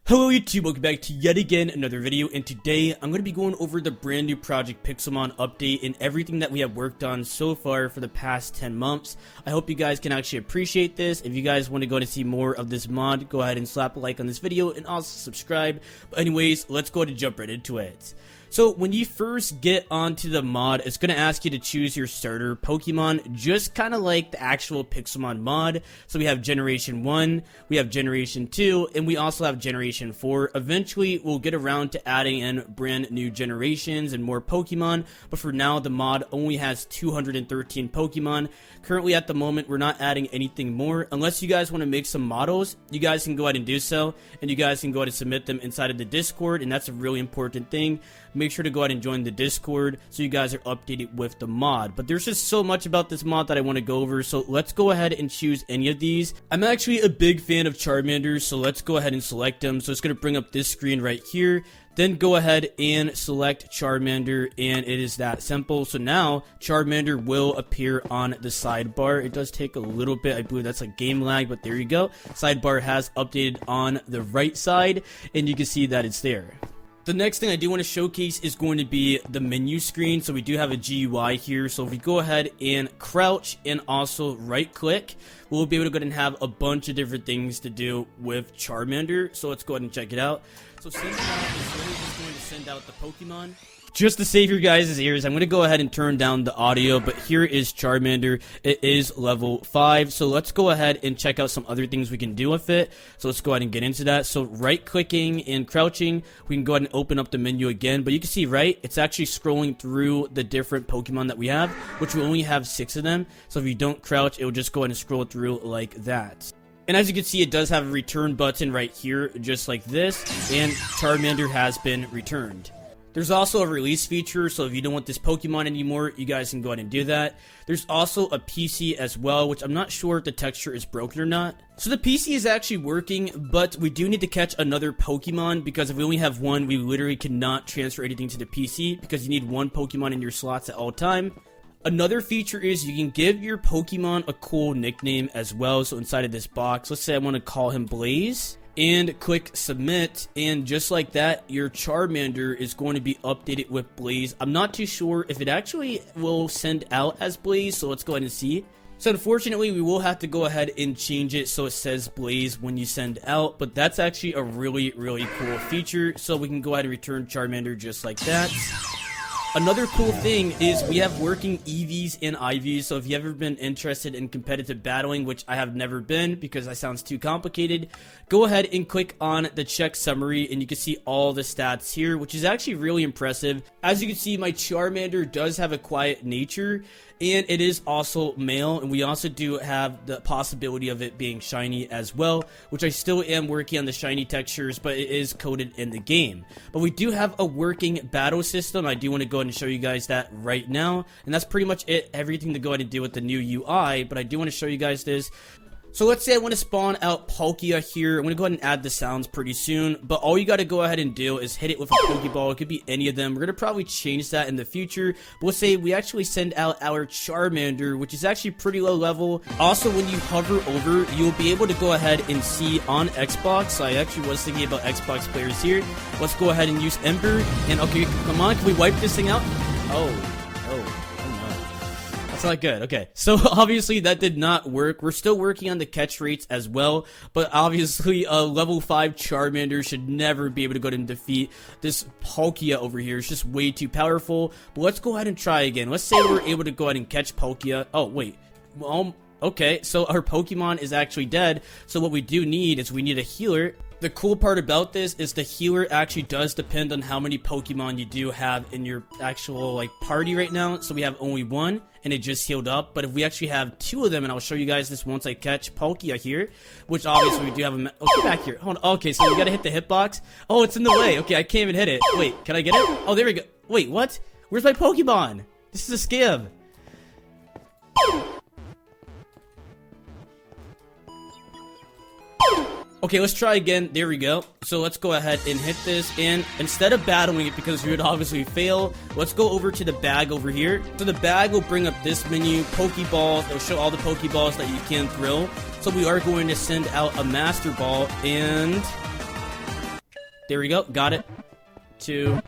Hello YouTube, welcome back to yet again another video, and today I'm going to be going over the brand new Project Pixelmon update and everything that we have worked on so far for the past 10 months. I hope you guys can actually appreciate this. If you guys want to go to see more of this mod, go ahead and slap a like on this video and also subscribe. But anyways, let's go ahead and jump right into it. So when you first get onto the mod, it's going to ask you to choose your starter Pokemon, just kind of like the actual Pixelmon mod. So we have Generation 1, we have Generation 2, and we also have Generation 4. Eventually, we'll get around to adding in brand new generations and more Pokemon, but for now, the mod only has 213 Pokemon. Currently, at the moment, we're not adding anything more. Unless you guys want to make some models, you guys can go ahead and do so, and you guys can go ahead and submit them inside of the Discord, and that's a really important thing. Make sure to go ahead and join the Discord so you guys are updated with the mod. But there's just so much about this mod that I want to go over, so let's go ahead and choose any of these. I'm actually a big fan of Charmander, so let's go ahead and select them. So it's going to bring up this screen right here. Then go ahead and select Charmander, and it is that simple. So now Charmander will appear on the sidebar. It does take a little bit, I believe that's like game lag, but there you go. Sidebar has updated on the right side, and you can see that it's there. The next thing I do want to showcase is going to be the menu screen. So we do have a GUI here. So if we go ahead and crouch and also right click, we'll be able to go ahead and have a bunch of different things to do with Charmander. So let's go ahead and check it out. So send out is literally just going to send out the Pokemon. Just to save your guys' ears, I'm going to go ahead and turn down the audio, but here is Charmander. It is level 5, so let's go ahead and check out some other things we can do with it. So let's go ahead and get into that. So right-clicking and crouching, we can go ahead and open up the menu again, but you can see, right, it's actually scrolling through the different Pokemon that we have, which we only have 6 of them. So if you don't crouch, it will just go ahead and scroll through like that. And as you can see, it does have a return button right here, just like this, and Charmander has been returned. There's also a release feature, so if you don't want this Pokemon anymore, you guys can go ahead and do that. There's also a PC as well, which I'm not sure if the texture is broken or not. So the PC is actually working, but we do need to catch another Pokemon, because if we only have one, we literally cannot transfer anything to the PC, because you need one Pokemon in your slots at all time. Another feature is you can give your Pokemon a cool nickname as well. So inside of this box, let's say I want to call him Blaze, and click submit, and just like that, your Charmander is going to be updated with Blaze. I'm not too sure if it actually will send out as Blaze, so let's go ahead and see. So unfortunately, we will have to go ahead and change it so it says Blaze when you send out, but that's actually a really cool feature, so we can go ahead and return Charmander just like that. Another cool thing is we have working EVs and IVs, so if you've ever been interested in competitive battling, which I have never been because that sounds too complicated, go ahead and click on the check summary and you can see all the stats here, which is actually really impressive. As you can see, my Charmander does have a quiet nature, and it is also male, and we also do have the possibility of it being shiny as well, which I still am working on the shiny textures, but it is coded in the game. But we do have a working battle system. I do want to go ahead and show you guys that right now, and that's pretty much it, everything to go ahead and do with the new UI, but I do want to show you guys this. So let's say I want to spawn out Palkia here. I'm going to go ahead and add the sounds pretty soon, but all you got to go ahead and do is hit it with a Pokeball. It could be any of them. We're going to probably change that in the future, but let's say we actually send out our Charmander, which is actually pretty low level. Also, when you hover over, you'll be able to go ahead and see on Xbox. So I actually was thinking about Xbox players here. Let's go ahead and use Ember, and okay, come on, can we wipe this thing out? Oh no. That's not good. Okay, so obviously that did not work. We're still working on the catch rates as well, but obviously a level 5 Charmander should never be able to go ahead and defeat this Palkia over here. It's just way too powerful. But let's go ahead and try again. Let's say we're able to go ahead and catch Palkia. Oh, wait. Okay, so our Pokemon is actually dead, so what we do need is we need a healer. The cool part about this is the healer actually does depend on how many Pokemon you do have in your actual party right now. So we have only one, and it just healed up. But if we actually have 2 of them, and I'll show you guys this once I catch Palkia here, which obviously we do have a... Oh, get back here. Hold on. Okay, so we gotta hit the hitbox. Oh, it's in the way. Okay, I can't even hit it. Wait, can I get it? Oh, there we go. Wait, what? Where's my Pokemon? This is a scam. Okay, let's try again. There we go. So let's go ahead and hit this, and instead of battling it, because we would obviously fail, let's go over to the bag over here. So the bag will bring up this menu, Pokeballs. It'll show all the Pokeballs that you can throw. So we are going to send out a Master Ball, and There we go. Got it. 2,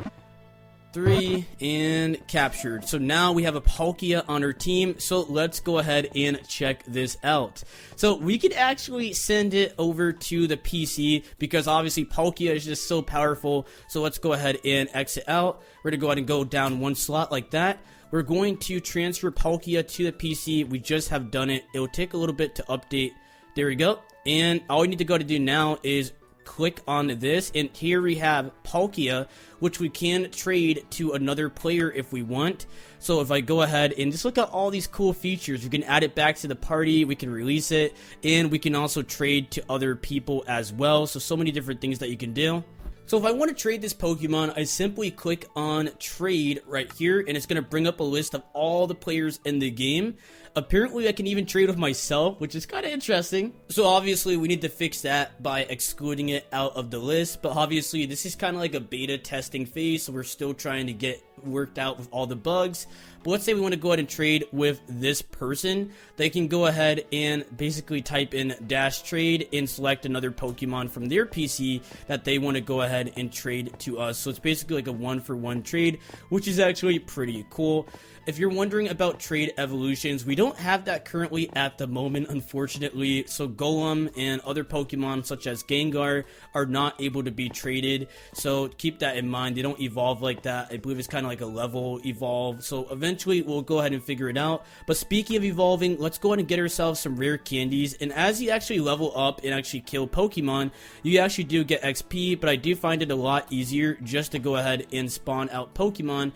3, and captured. So now we have a Palkia on our team, so let's go ahead and check this out. So we could actually send it over to the PC because obviously Palkia is just so powerful. So let's go ahead and exit out. We're gonna go ahead and go down one slot like that. We're going to transfer Palkia to the PC. We just have done it. It'll take a little bit to update. There we go. And all we need to go to do now is click on this, and here we have Palkia, which we can trade to another player if we want. So if I go ahead and just look at all these cool features, we can add it back to the party, we can release it, and we can also trade to other people as well. So many different things that you can do. So if I want to trade this Pokemon, I simply click on trade right here, and it's going to bring up a list of all the players in the game. Apparently I can even trade with myself, which is kind of interesting. So obviously we need to fix that by excluding it out of the list, but obviously this is kind of like a beta testing phase, so we're still trying to get worked out with all the bugs. But let's say we want to go ahead and trade with this person. They can go ahead and basically type in -trade and select another Pokemon from their PC that they want to go ahead and trade to us. So it's basically like a 1-for-1 trade, which is actually pretty cool. If you're wondering about trade evolutions, we don't have that currently at the moment, unfortunately. So Golem and other Pokemon such as Gengar are not able to be traded. So keep that in mind. They don't evolve like that. I believe it's kind of like a level evolve. So eventually we'll go ahead and figure it out. But speaking of evolving, let's go ahead and get ourselves some rare candies. And as you actually level up and actually kill Pokemon, you actually do get XP. But I do find it a lot easier just to go ahead and spawn out Pokemon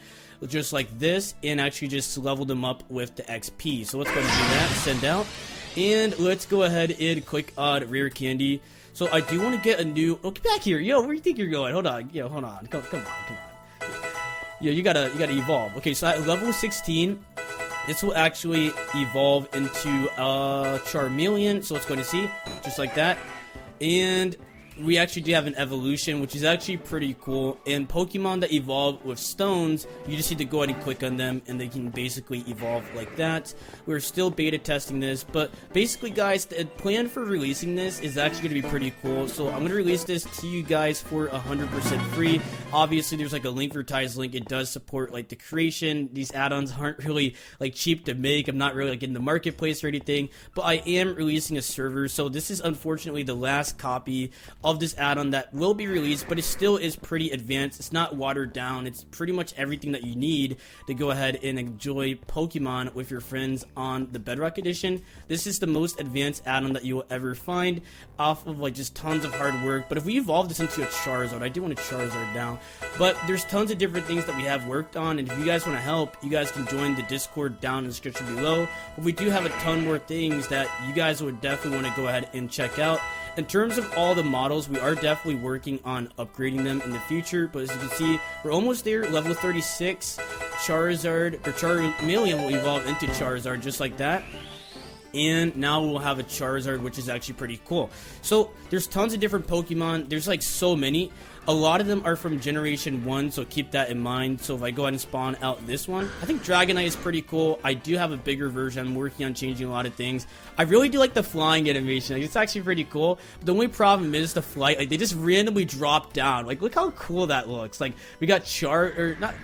just like this and actually just level them up with the XP. So let's go ahead and do that, send out, and let's go ahead and click on rare candy. So I do want to get a new, oh, get back here, yo, where do you think you're going? Hold on, yo, hold on, come on. Yo, you gotta evolve. Okay, so at level 16, this will actually evolve into Charmeleon. So let's go ahead and see, just like that. And we actually do have an evolution, which is actually pretty cool. And Pokemon that evolve with stones, you just need to go ahead and click on them and they can basically evolve like that. We're still beta testing this, but basically guys, the plan for releasing this is actually going to be pretty cool. So I'm going to release this to you guys for 100% free. Obviously there's like a Linkvertise link. It does support like the creation. These add-ons aren't really like cheap to make. I'm not really like in the marketplace or anything, but I am releasing a server. So this is unfortunately the last copy of this add-on that will be released, but it still is pretty advanced. It's not watered down. It's pretty much everything that you need to go ahead and enjoy Pokemon with your friends on the Bedrock edition. This is the most advanced add-on that you will ever find off of like just tons of hard work. But if we evolve this into a Charizard, I do want a Charizard now, but there's tons of different things that we have worked on, and if you guys want to help, you guys can join the Discord down in the description below. But we do have a ton more things that you guys would definitely want to go ahead and check out. In terms of all the models, we are definitely working on upgrading them in the future, but as you can see, we're almost there. Level 36, Charizard, or Charmeleon will evolve into Charizard just like that. And now we'll have a Charizard, which is actually pretty cool. So there's tons of different Pokemon. There's like so many. A lot of them are from Generation 1, so keep that in mind. So if I go ahead and spawn out this one, I think Dragonite is pretty cool. I do have a bigger version. I'm working on changing a lot of things. I really do like the flying animation. Like, it's actually pretty cool. But the only problem is the flight. Like, they just randomly drop down. Like, look how cool that looks. Like, we got we got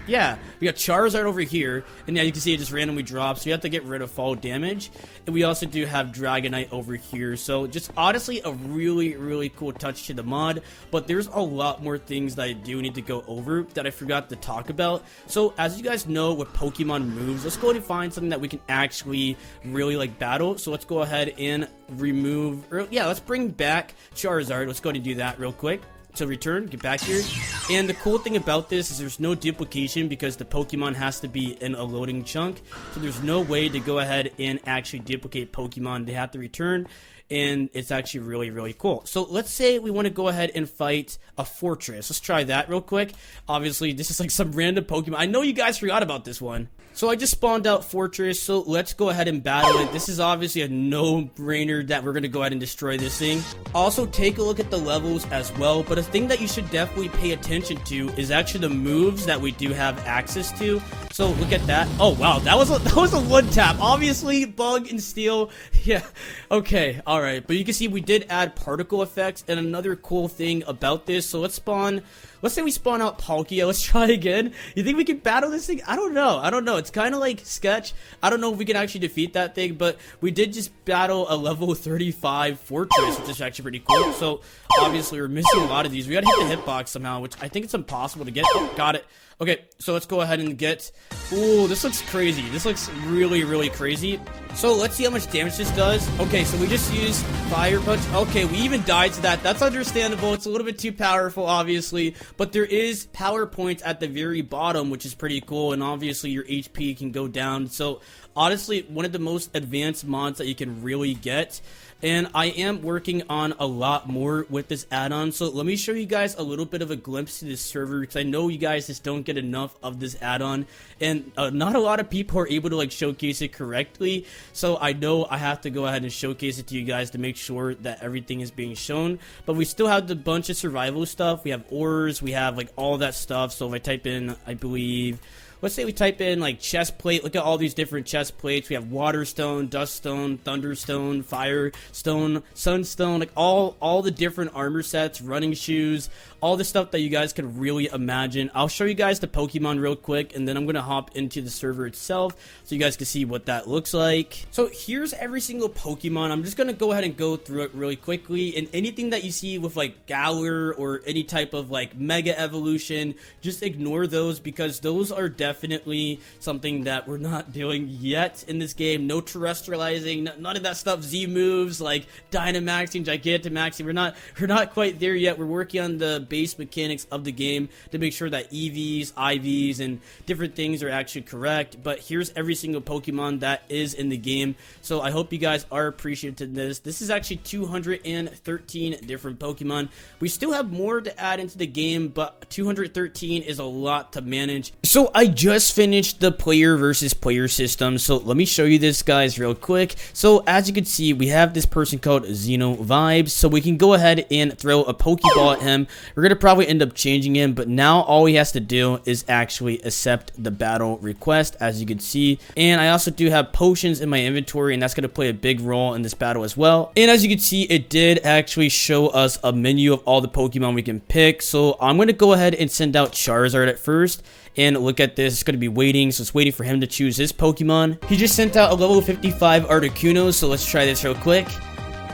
Charizard over here, and yeah, you can see it just randomly drops. So you have to get rid of fall damage. And we also do have Dragonite over here. So just honestly a really, really cool touch to the mod. But there's a lot more things that I do need to go over that I forgot to talk about. So as you guys know with Pokemon moves, let's go ahead and find something that we can actually really like battle. So let's go ahead and let's bring back Charizard. Let's go ahead and do that real quick. So return, get back here. And the cool thing about this is there's no duplication because the Pokemon has to be in a loading chunk. So there's no way to go ahead and actually duplicate Pokemon. They have to return. And it's actually really, really cool. So let's say we want to go ahead and fight a fortress. Let's try that real quick. Obviously, this is like some random Pokemon. I know you guys forgot about this one. So I just spawned out fortress. So let's go ahead and battle it. This is obviously a no-brainer that we're going to go ahead and destroy this thing. Also, take a look at the levels as well. But a thing that you should definitely pay attention to is actually the moves that we do have access to. So look at that. Oh wow, that was a one tap. Obviously, bug and steal. Yeah. Okay. All right. But you can see we did add particle effects, and another cool thing about this. So let's spawn. Let's say we spawn out Palkia. Let's try again. You think we can battle this thing? I don't know. I don't know. It's kind of like sketch. I don't know if we can actually defeat that thing, but we did just battle a level 35 fortress, which is actually pretty cool. So obviously we're missing a lot of these. We gotta hit the hitbox somehow, which I think it's impossible to get. Oh, got it. Okay, so let's go ahead and get... Ooh, this looks crazy. This looks really, really crazy. So let's see how much damage this does. Okay, so we just used Fire Punch. Okay, we even died to that. That's understandable. It's a little bit too powerful, obviously. But there is power points at the very bottom, which is pretty cool. And obviously your HP can go down. So honestly, one of the most advanced mods that you can really get. And I am working on a lot more with this add-on, so let me show you guys a little bit of a glimpse to this server, because I know you guys just don't get enough of this add-on, and not a lot of people are able to like showcase it correctly, so I know I have to go ahead and showcase it to you guys to make sure that everything is being shown. But we still have the bunch of survival stuff. We have ores, we have like all that stuff. So if I type in, I believe... Let's say we type in like chest plate. Look at all these different chest plates. We have water stone, dust stone, thunder stone, fire stone, sunstone, like all the different armor sets, running shoes, all the stuff that you guys could really imagine. I'll show you guys the Pokemon real quick, and then I'm gonna hop into the server itself so you guys can see what that looks like. So here's every single Pokemon. I'm just gonna go ahead and go through it really quickly, and anything that you see with like Galar or any type of like Mega Evolution, just ignore those, because those are definitely something that we're not doing yet in this game. No terrestrializing, none of that stuff. Z moves like Dynamaxing, Gigantamaxing. We're not quite there yet. We're working on the base mechanics of the game to make sure that EVs, IVs, and different things are actually correct. But here's every single Pokemon that is in the game. So I hope you guys are appreciative of this. This is actually 213 different Pokemon. We still have more to add into the game, but 213 is a lot to manage. So I just finished the player versus player system, so let me show you this, guys, real quick. So as you can see, we have this person called Xeno Vibes, so we can go ahead and throw a Pokeball at him. We're gonna probably end up changing him, but now all he has to do is actually accept the battle request, as you can see. And I also do have potions in my inventory, and that's gonna play a big role in this battle as well. And as you can see, it did actually show us a menu of all the Pokemon we can pick. So I'm gonna go ahead and send out Charizard at first. And look at this, it's going to be waiting, so it's waiting for him to choose his Pokemon. He just sent out a level 55 Articuno, so let's try this real quick.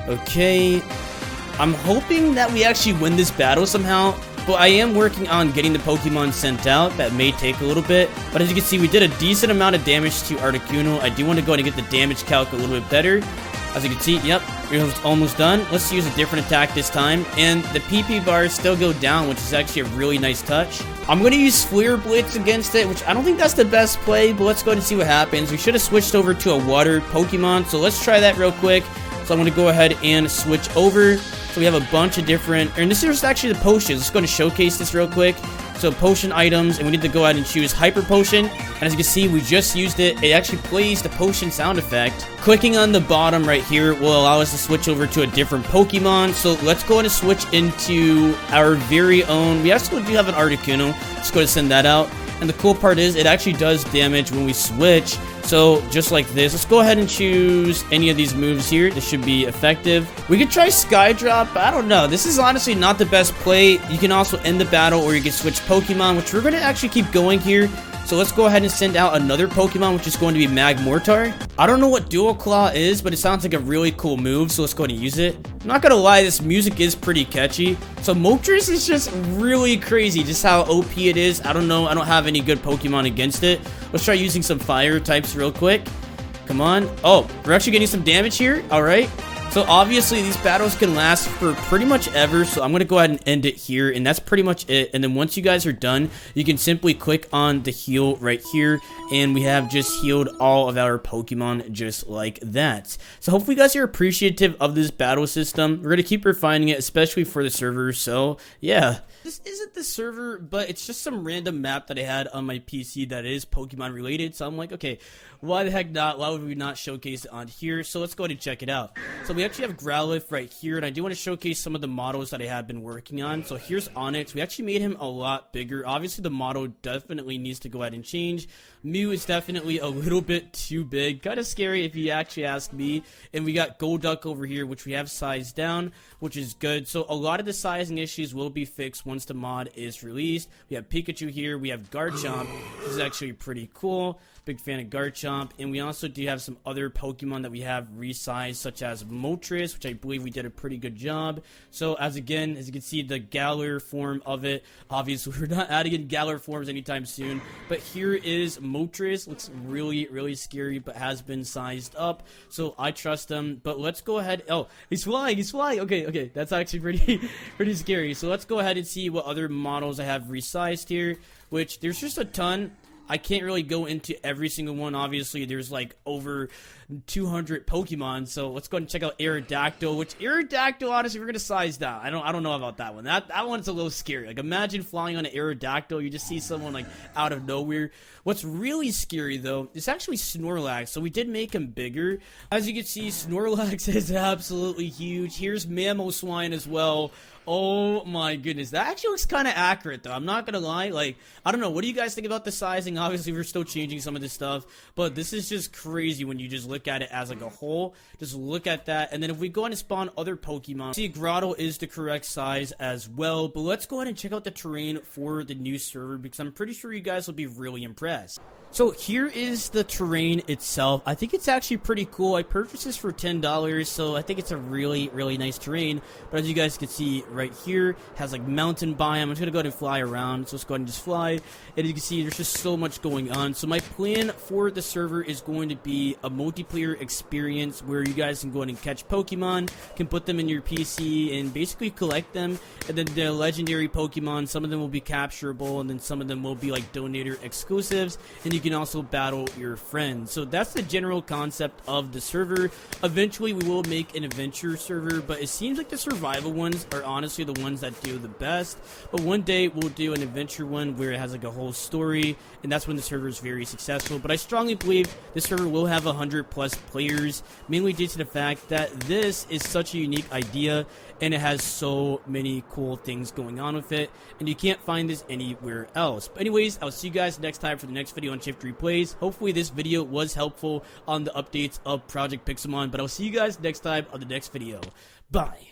Okay, I'm hoping that we actually win this battle somehow, but I am working on getting the Pokemon sent out. That may take a little bit, but as you can see, we did a decent amount of damage to Articuno. I do want to go ahead and get the damage calc a little bit better. As you can see, yep, we're almost done. Let's use a different attack this time. And the PP bars still go down, which is actually a really nice touch. I'm going to use Flare Blitz against it, which I don't think that's the best play, but let's go ahead and see what happens. We should have switched over to a water Pokemon, so let's try that real quick. So I'm going to go ahead and switch over. So we have a bunch of different, and this is actually the potions. Let's go ahead and showcase this real quick. So potion items, and we need to go ahead and choose Hyper Potion. And as you can see, we just used it. It actually plays the potion sound effect. Clicking on the bottom right here will allow us to switch over to a different Pokemon. So let's go ahead and switch into our very own. We actually do have an Articuno. Let's go ahead and send that out. And the cool part is it actually does damage when we switch. So just like this, let's go ahead and choose any of these moves here. This should be effective. We could try Skydrop, but I don't know. This is honestly not the best play. You can also end the battle, or you can switch Pokemon, which we're going to actually keep going here. So let's go ahead and send out another Pokemon, which is going to be Magmortar. I don't know what Dual Claw is, but it sounds like a really cool move, so let's go ahead and use it. I'm not gonna lie, this music is pretty catchy. So Moltres is just really crazy, just how OP it is. I don't know, I don't have any good Pokemon against it. Let's try using some fire types real quick. Come on. Oh, we're actually getting some damage here. All right. So obviously these battles can last for pretty much ever, so I'm going to go ahead and end it here, and that's pretty much it. And then once you guys are done, you can simply click on the heal right here, and we have just healed all of our Pokemon just like that. So hopefully you guys are appreciative of this battle system. We're going to keep refining it, especially for the server, so yeah. This isn't the server, but it's just some random map that I had on my PC that is Pokemon related, so I'm like, okay, why the heck not? Why would we not showcase it on here? So let's go ahead and check it out. So we we actually have Growlithe right here, and I do want to showcase some of the models that I have been working on. So here's Onyx. We actually made him a lot bigger. Obviously, the model definitely needs to go ahead and change. Mew is definitely a little bit too big. Kind of scary if you actually ask me. And we got Golduck over here, which we have sized down, which is good. So a lot of the sizing issues will be fixed once the mod is released. We have Pikachu here. We have Garchomp, which is actually pretty cool. Big fan of Garchomp. And we also do have some other Pokemon that we have resized, such as Moltres, which I believe we did a pretty good job. So as you can see, the Galar form of it, obviously we're not adding in Galar forms anytime soon, but here is Moltres. Looks really, really scary, but has been sized up, so I trust him. But let's go ahead. Oh, he's flying. Okay, that's actually pretty scary. So let's go ahead and see what other models I have resized here, which there's just a ton. I can't really go into every single one. Obviously, there's like over 200 Pokemon. So let's go ahead and check out Aerodactyl, which Aerodactyl, honestly, we're going to size down. I don't know about that one. That one's a little scary. Like, imagine flying on an Aerodactyl. You just see someone like out of nowhere. What's really scary, though, is actually Snorlax. So we did make him bigger. As you can see, Snorlax is absolutely huge. Here's Mamoswine as well. Oh my goodness, that actually looks kind of accurate though, I'm not gonna lie. Like, I don't know, what do you guys think about the sizing? Obviously we're still changing some of this stuff, but this is just crazy when you just look at it as like a whole. Just look at that, and then if we go on and spawn other Pokemon, see, Grotto is the correct size as well. But let's go ahead and check out the terrain for the new server, because I'm pretty sure you guys will be really impressed. So here is the terrain itself. I think it's actually pretty cool. I purchased this for $10, so I think it's a really, really nice terrain. But as you guys can see right here, it has like mountain biome. I'm just gonna go ahead and fly around. So let's go ahead and just fly. And you can see there's just so much going on. So my plan for the server is going to be a multiplayer experience where you guys can go ahead and catch Pokemon, can put them in your PC and basically collect them. And then the legendary Pokemon, some of them will be capturable, and then some of them will be like donator exclusives. And you can also battle your friends. So that's the general concept of the server. Eventually we will make an adventure server, but it seems like the survival ones are honestly the ones that do the best. But one day we'll do an adventure one where it has like a whole story, and that's when the server is very successful. But I strongly believe this server will have 100+ players, mainly due to the fact that this is such a unique idea and it has so many cool things going on with it, and you can't find this anywhere else. But anyways, I'll see you guys next time for the next video on Shiftery Plays. Hopefully this video was helpful on the updates of Project Pixelmon, but I'll see you guys next time on the next video. Bye.